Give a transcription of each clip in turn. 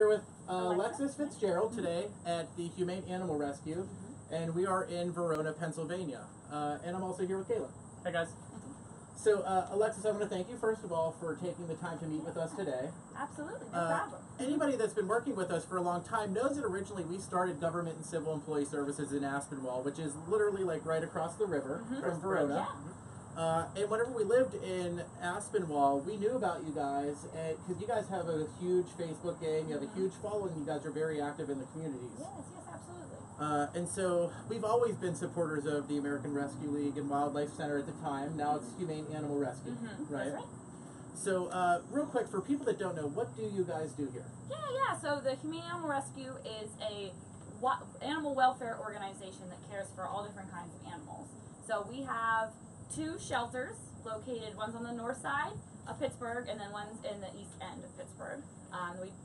Here with Alexis Fitzgerald today at the Humane Animal Rescue, and we are in Verona, Pennsylvania. And I'm also here with Galen. Hey guys. So Alexis, I want to thank you first of all for taking the time to meet with us today. Absolutely, no problem. Anybody that's been working with us for a long time knows that originally we started government and civil employee services in Aspinwall, which is literally like right across the river from Verona. And whenever we lived in Aspinwall, we knew about you guys, because you guys have a huge Facebook game, you have a huge following, you guys are very active in the communities. Yes, absolutely. And so we've always been supporters of the American Rescue League and Wildlife Center at the time. Now it's Humane Animal Rescue, right? That's right. So real quick, for people that don't know, what do you guys do here? Yeah. So the Humane Animal Rescue is a animal welfare organization that cares for all different kinds of animals. So we have 2 shelters located. One's on the north side of Pittsburgh, and then one's in the east end of Pittsburgh.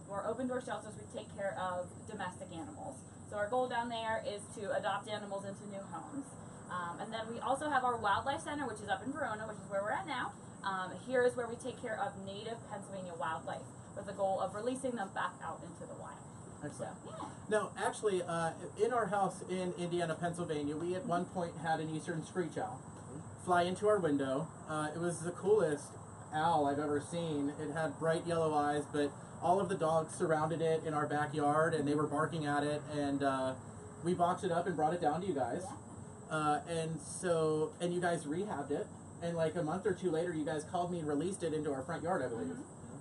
We're open door shelters. We take care of domestic animals. So our goal down there is to adopt animals into new homes. And then we also have our wildlife center, which is up in Verona, which is where we're at now. Here is where we take care of native Pennsylvania wildlife with the goal of releasing them back out into the wild. Excellent. So, yeah. Now, actually, in our house in Indiana, Pennsylvania, we at one point had an eastern screech owl fly into our window. It was the coolest owl I've ever seen. It had bright yellow eyes, but all of the dogs surrounded it in our backyard, and they were barking at it, and we boxed it up and brought it down to you guys. And you guys rehabbed it, and like a month or 2 later, you guys called me and released it into our front yard, I believe.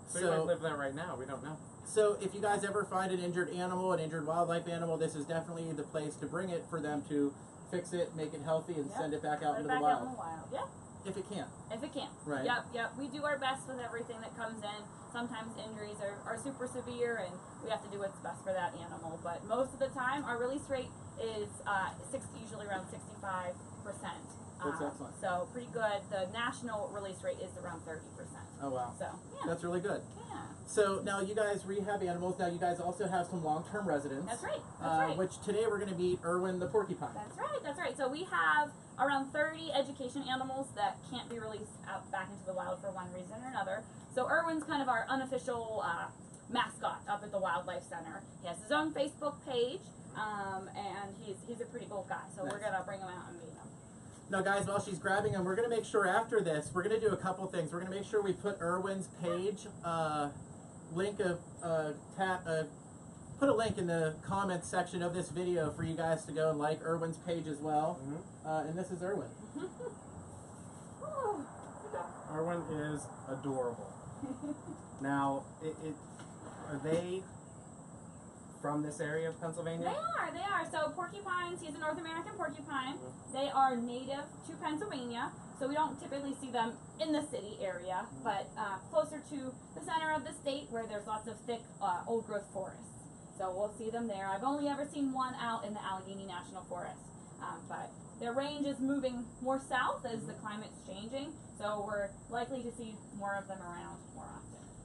So you might live there right now, we don't know. So if you guys ever find an injured animal, an injured wildlife animal, this is definitely the place to bring it for them to fix it, make it healthy, and send it back out into the wild. If it can. If it can. Right. Yep. We do our best with everything that comes in. Sometimes injuries are super severe, and we have to do what's best for that animal. But most of the time, our release rate is usually around 65%. That's excellent. So pretty good. The national release rate is around 30%. Oh wow. So yeah. That's really good. Yeah. So now you guys rehab animals. Now you guys also have some long-term residents. That's right. That's right. Which today we're going to meet Irwin the Porcupine. That's right. So we have around 30 education animals that can't be released out back into the wild for one reason or another. So Irwin's kind of our unofficial mascot up at the Wildlife Center. He has his own Facebook page, and he's a pretty cool guy. So we're gonna bring him out and meet him. Now, guys, while she's grabbing him, we're going to make sure after this, we're going to do a couple things. We're going to make sure we put Irwin's page, put a link in the comments section of this video for you guys to go and like Irwin's page as well. And this is Irwin. Irwin is adorable. Now, are they from this area of Pennsylvania? They are. So porcupines, he's a North American porcupine. They are native to Pennsylvania, so we don't typically see them in the city area, but closer to the center of the state where there's lots of thick old growth forests. So we'll see them there. I've only ever seen one out in the Allegheny National Forest, but their range is moving more south as the climate's changing, so we're likely to see more of them around more often.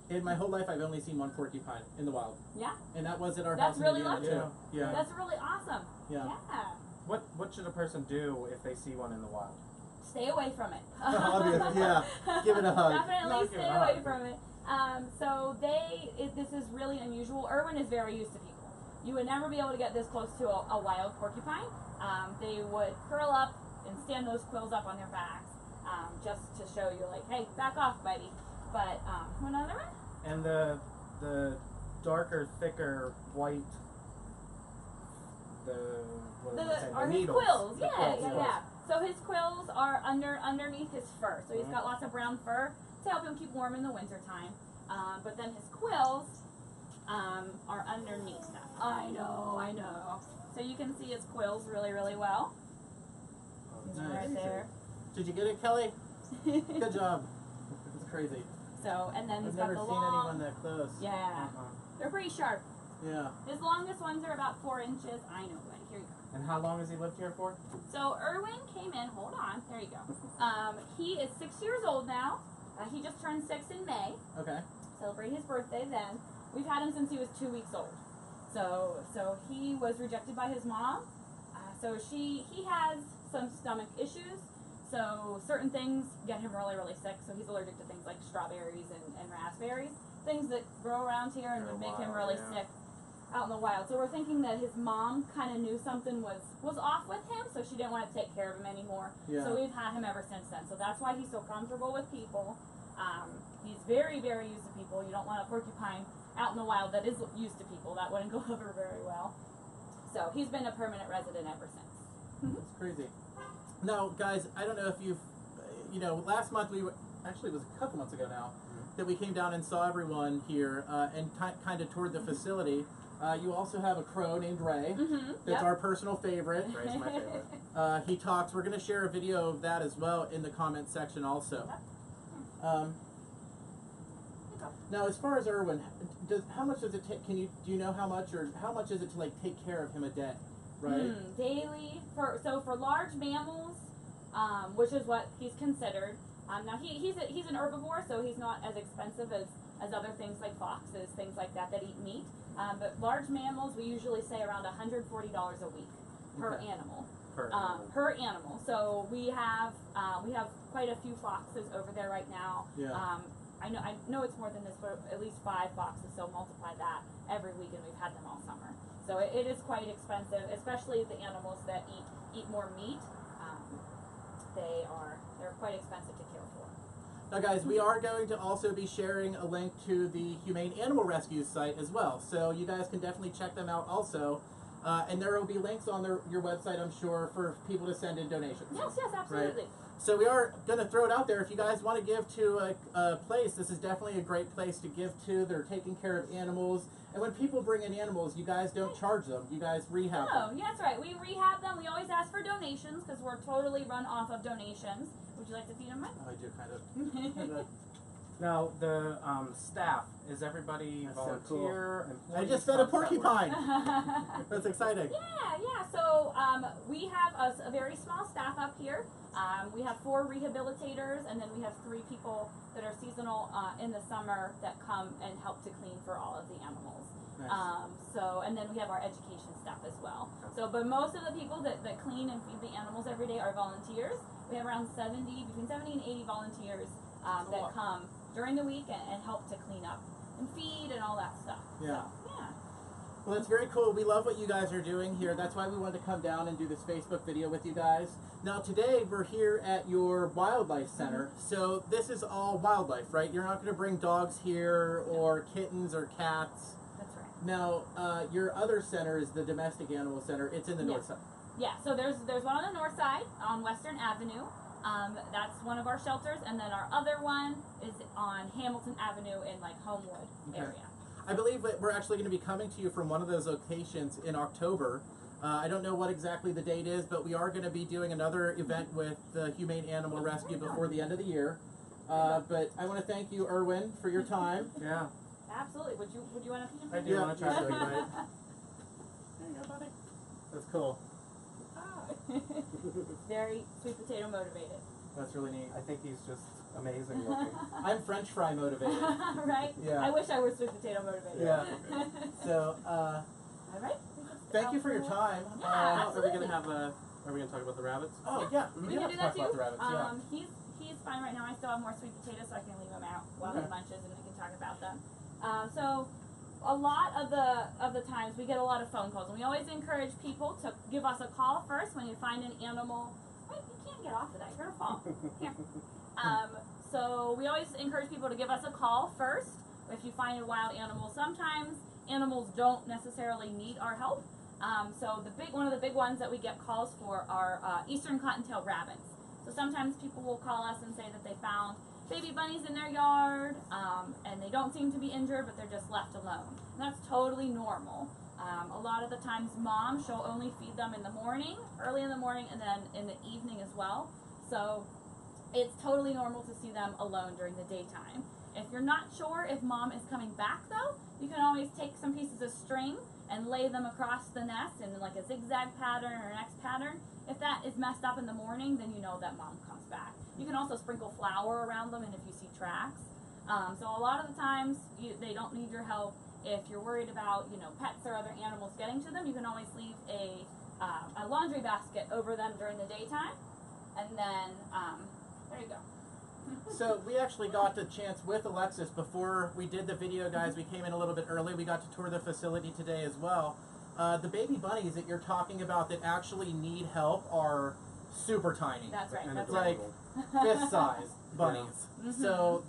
In my whole life, I've only seen one porcupine in the wild. Yeah. And that was at our That's house really in Indiana, lucky. too. Yeah. That's really awesome. Yeah. What should a person do if they see one in the wild? Stay away from it. Yeah. Give it a hug. Definitely stay away from it. So this is really unusual. Irwin is very used to people. You would never be able to get this close to a wild porcupine. They would curl up and stand those quills up on their backs, just to show you, like, hey, back off, buddy. But another one. And the darker, thicker white. Are his quills? Yeah. So his quills are underneath his fur. So he's got lots of brown fur to help him keep warm in the wintertime. But then his quills are underneath them. I know. So you can see his quills really, really well. Nice. Right there. Did you get it, Kelly? Good job. It's crazy. So, and then he's I've got never the seen long. anyone that close. Yeah. They're pretty sharp. Yeah. His longest ones are about 4 inches. I know, buddy. Here you go. And how long has he lived here for? So Irwin came in. Hold on. There you go. He is 6 years old now. He just turned 6 in May. Okay. Celebrate his birthday then. We've had him since he was 2 weeks old. So he was rejected by his mom. So he has some stomach issues. So certain things get him really, really sick. So he's allergic to things like strawberries and raspberries, things that grow around here and would make him really sick. out in the wild. So we're thinking that his mom kind of knew something was off with him, so she didn't want to take care of him anymore. Yeah. So we've had him ever since then. So that's why he's so comfortable with people. He's very, very used to people. You don't want a porcupine out in the wild that is used to people. That wouldn't go over very well. So he's been a permanent resident ever since. That's crazy. Now, guys, I don't know if you've, last month actually it was a couple months ago now, that we came down and saw everyone here and kind of toured the facility. You also have a crow named Ray. That's our personal favorite. Ray's my favorite. He talks. We're going to share a video of that as well in the comment section also. Now, as far as Irwin, how much does it take? Do you know how much, or how much is it to like take care of him a day? Right. Daily for large mammals, which is what he's considered. Now he's an herbivore, so he's not as expensive as other things like foxes, things like that eat meat. But large mammals, we usually say around $140 a week per animal. Per animal. So we have quite a few foxes over there right now. Yeah. I know it's more than this, but at least 5 foxes. So multiply that every week, and we've had them all summer. So it is quite expensive, especially the animals that eat more meat. They're quite expensive to care for. Now, guys, we are going to also be sharing a link to the Humane Animal Rescue site as well, so you guys can definitely check them out also. And there will be links on your website, I'm sure, for people to send in donations. Yes, absolutely. Right? So we are going to throw it out there. If you guys want to give to a place, this is definitely a great place to give to. They're taking care of animals. And when people bring in animals, you guys don't charge them. You guys rehab them. Yeah, that's right. We rehab them. We always ask for donations because we're totally run off of donations. Would you like to feed them, Mike? Oh, I do, kind of. Now, the staff, is everybody That's so volunteer? I just fed a porcupine. That's exciting. Yeah. So we have a very small staff up here. We have 4 rehabilitators, and then we have 3 people that are seasonal in the summer that come and help to clean for all of the animals. Nice. And then we have our education staff as well. So, but most of the people that clean and feed the animals every day are volunteers. We have around between 70 and 80 volunteers that come during the week and help to clean up and feed and all that stuff. Yeah. So, yeah. Well, that's very cool. We love what you guys are doing here. That's why we wanted to come down and do this Facebook video with you guys. Now, today we're here at your wildlife center. So this is all wildlife, right? You're not going to bring dogs here or kittens or cats. That's right. Now, your other center is the domestic animal center. It's in the north side. Yeah, so there's one on the north side on Western Avenue. That's one of our shelters, and then our other one is on Hamilton Avenue in like Homewood area. I believe that we're actually going to be coming to you from one of those locations in October. I don't know what exactly the date is, but we are going to be doing another event with the Humane Animal Rescue before the end of the year. But I want to thank you, Irwin, for your time. Yeah. Absolutely. Would you want to feed him? I do want to try to. to feed him. There you go, buddy. That's cool. Very sweet potato motivated. That's really neat. I think he's just amazing looking. I'm French fry motivated. Right? Yeah. I wish I were sweet potato motivated. Yeah. So, All right. thank you for your time. Yeah, Are we absolutely. gonna have Are we gonna talk about the rabbits? Oh yeah, We can do that talk too. about the rabbits. He's fine right now. I still have more sweet potatoes, so I can leave him out while he munches, and we can talk about them. So, a lot of the times we get a lot of phone calls, and we always encourage people to give us a call first when you find an animal. Wait, you can't get off of that. You're gonna fall. Here. So we always encourage people to give us a call first if you find a wild animal. Sometimes animals don't necessarily need our help. So one of the big ones that we get calls for are eastern cottontail rabbits. So sometimes people will call us and say that they found baby bunnies in their yard, and they don't seem to be injured, but they're just left alone. And that's totally normal. A lot of the times moms, she'll only feed them in the morning, early in the morning, and then in the evening as well. So it's totally normal to see them alone during the daytime. If you're not sure if mom is coming back though, you can always take some pieces of string and lay them across the nest in like a zigzag pattern or an X pattern. If that is messed up in the morning, then you know that mom comes back. You can also sprinkle flour around them, and if you see tracks. So a lot of the times they don't need your help. If you're worried about pets or other animals getting to them, you can always leave a laundry basket over them during the daytime, and then there you go. So we actually got the chance with Alexis before we did the video, guys. We came in a little bit early. We got to tour the facility today as well. The baby bunnies that you're talking about that actually need help are super tiny. That's right. And That's like right. fist size bunnies. So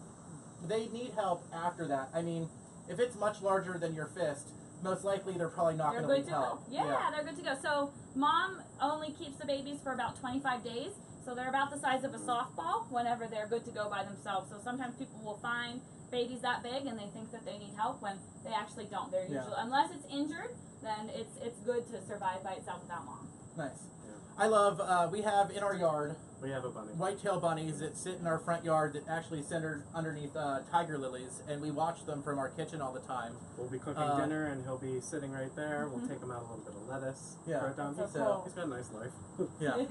they need help after that. I mean, if it's much larger than your fist, most likely they're probably not going to need help. Yeah, they're good to go. So mom only keeps the babies for about 25 days. So they're about the size of a softball whenever they're good to go by themselves. So sometimes people will find babies that big and they think that they need help when they actually don't. They're usually, unless it's injured, then it's good to survive by itself without mom. Nice. I love, we have in our yard, We have a bunny. white-tailed bunnies that sit in our front yard that actually center underneath tiger lilies, and we watch them from our kitchen all the time. We'll be cooking dinner, and he'll be sitting right there. We'll take him out a little bit of lettuce. Yeah. Throw it down. That's so cool. He's got a nice life. Yeah.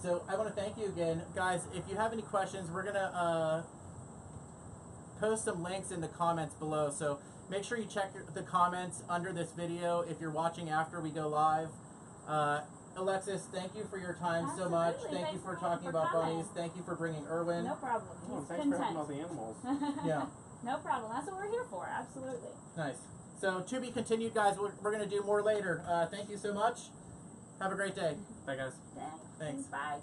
So I want to thank you again. Guys, if you have any questions, we're going to post some links in the comments below. So make sure you check the comments under this video if you're watching after we go live. Alexis, thank you for your time so much. Absolutely. Thank you Thanks for talking about coming. bunnies. Thank you for bringing Irwin. No problem. Oh, He's thanks for helping content. all the animals. Yeah. No problem. That's what we're here for. Absolutely. Nice. So to be continued, guys. We're going to do more later. Thank you so much. Have a great day. Bye, guys. Thanks. Bye.